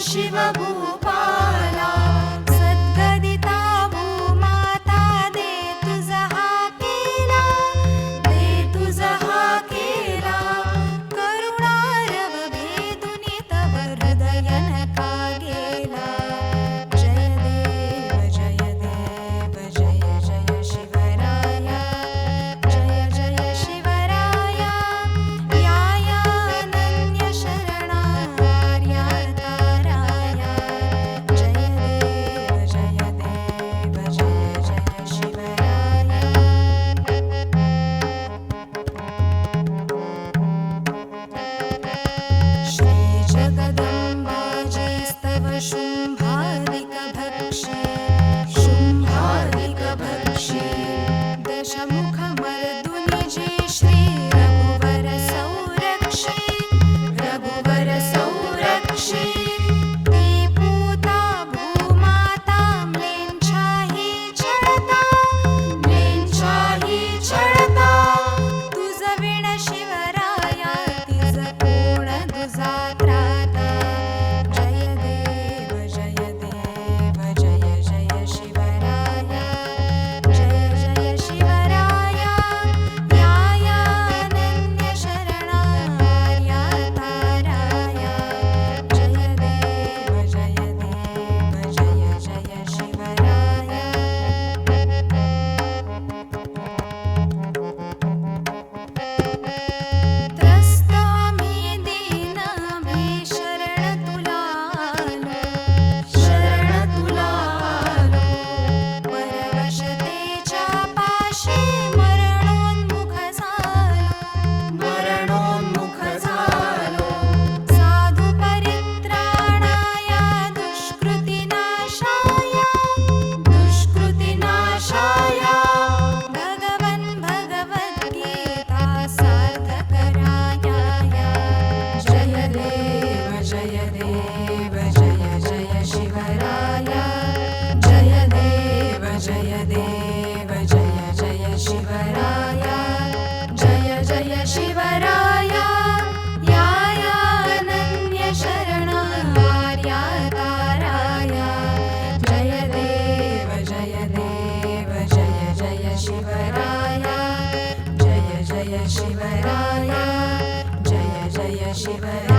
शिवभूपाला सद्गदिता भूमाता दे तुझा हाकेला करुणारव भेदुनी तव हृदयन का गेला जय देव जय देव जय जय शिवराया जय जय शिवराया या अनन्य शरणा आर्या ताराया जय देव जय देव जय जय शिवराया श्री जगदम्बाजीस्तव शुम्भादिकभक्षी दशमुखमर्दुनि जे श्री रघुवर संरक्षी ती पूता भूमाता म्लेंछाही चढता तुझ विण शिवराया तिज कोण तुझा त्राता जय देव जय देव जय जय शिवराया जय जय शिवराया या अनन्य शरणा आर्या ताराया जय देव जय देव जय जय शिवराया त्रस्त आम्ही दीन आम्ही शरण तुला आलो परवशतेच्या पाशी मरणोन्मुख झालो साधु परित्राणाय दुष्कृतिनाशाय भगवन् भगवद्गीता सार्थकराय जय देव जय देव जय जय शिवराया जय देव जय देव जय जय शिवराया जय जय शिवराया या अनन्य शरणा आर्या ताराया जय देव जय देव जय जय शिवराया जय जय शिवराया जय जय शिवराया